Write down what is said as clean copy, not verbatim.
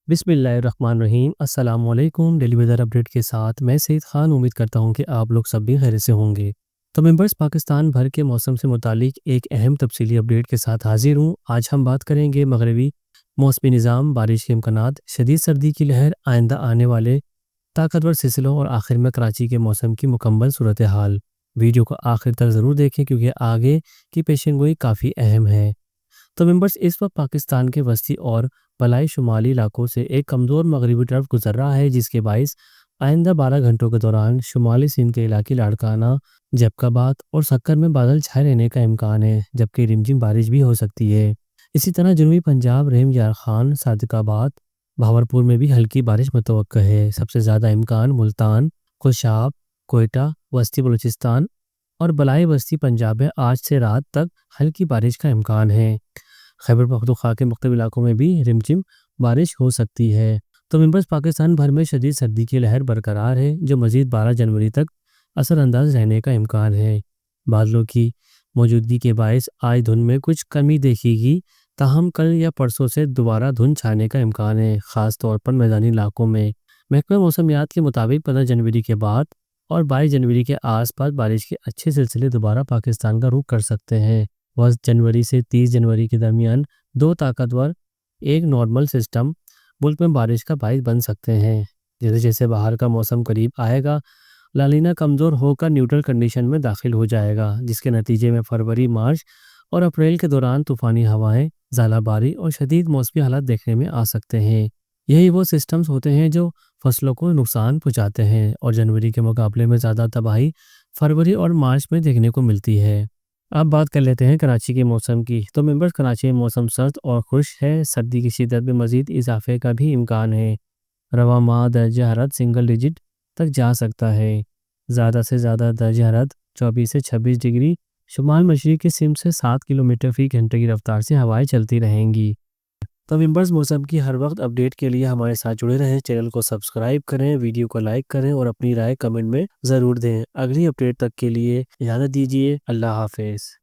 بسم اللہ الرحمن الرحیم۔ السلام علیکم۔ ڈیلی ویدر اپڈیٹ کے ساتھ میں سعید خان امید کرتا ہوں کہ آپ لوگ سب بھی خیریت سے ہوں گے۔ تو ممبرز، پاکستان بھر کے موسم سے متعلق ایک اہم تفصیلی اپڈیٹ کے ساتھ حاضر ہوں۔ آج ہم بات کریں گے مغربی موسمی نظام، بارش کے امکانات، شدید سردی کی لہر، آئندہ آنے والے طاقتور سلسلوں اور آخر میں کراچی کے موسم کی مکمل صورتحال۔ ویڈیو کو آخر تک ضرور دیکھیں کیونکہ آگے کی پیشن گوئی کافی اہم ہے۔ تو ممبرز، اس وقت پاکستان کے وسطی اور بالائی شمالی علاقوں سے ایک کمزور مغربی ٹرف گزر رہا ہے، جس کے باعث آئندہ 12 گھنٹوں کے دوران شمالی سندھ کے علاقے لاڑکانہ، جیکاباد اور سکر میں بادل چھائے رہنے کا امکان ہے، جبکہ رمجھم بارش بھی ہو سکتی ہے۔ اسی طرح جنوبی پنجاب، رحم یارخان، صادق آباد، بہاولپور میں بھی ہلکی بارش متوقع ہے۔ سب سے زیادہ امکان ملتان، خوشاب، کوئٹہ، وسطی بلوچستان اور بالائی وسطی پنجاب میں آج سے رات تک ہلکی بارش کا امکان ہے۔ خیبر پختونخوا کے مختلف علاقوں میں بھی رمجھم بارش ہو سکتی ہے۔ تو ممبرز، پاکستان بھر میں شدید سردی کی لہر برقرار ہے، جو مزید 12 جنوری تک اثر انداز رہنے کا امکان ہے۔ بادلوں کی موجودگی کے باعث آج دھند میں کچھ کمی دیکھے گی، تاہم کل یا پرسوں سے دوبارہ دھند چھانے کا امکان ہے، خاص طور پر میدانی علاقوں میں۔ محکمہ موسمیات کے مطابق 15 جنوری کے بعد اور 22 جنوری کے آس پاس بارش کے اچھے سلسلے دوبارہ پاکستان کا رخ کر سکتے ہیں۔ 10 جنوری سے 30 جنوری کے درمیان دو طاقتور ایک نارمل سسٹم ملک میں بارش کا باعث بن سکتے ہیں۔ جیسے جیسے باہر کا موسم قریب آئے گا، لالینا کمزور ہو کر نیوٹرل کنڈیشن میں داخل ہو جائے گا، جس کے نتیجے میں فروری، مارچ اور اپریل کے دوران طوفانی ہوائیں، ژالہ باری اور شدید موسمی حالات دیکھنے میں آ سکتے ہیں۔ یہی وہ سسٹمز ہوتے ہیں جو فصلوں کو نقصان پہنچاتے ہیں، اور جنوری کے مقابلے میں زیادہ تباہی فروری اور مارچ میں دیکھنے کو ملتی ہے۔ اب بات کر لیتے ہیں کراچی کے موسم کی۔ تو ممبرز، کراچی میں موسم سرد اور خشک ہے، سردی کی شدت میں مزید اضافے کا بھی امکان ہے۔ رواں ماہ درجہ حرارت سنگل ڈیجٹ تک جا سکتا ہے۔ زیادہ سے زیادہ درجہ حرارت 24 سے 26 ڈگری شمال مشرق کی سمت سے 7 کلومیٹر فی گھنٹے کی رفتار سے ہوائیں چلتی رہیں گی۔ تو ممبرز، موسم کی ہر وقت اپڈیٹ کے لیے ہمارے ساتھ جڑے رہیں، چینل کو سبسکرائب کریں، ویڈیو کو لائک کریں اور اپنی رائے کمنٹ میں ضرور دیں۔ اگلی اپڈیٹ تک کے لیے اجازت دیجیے۔ اللہ حافظ۔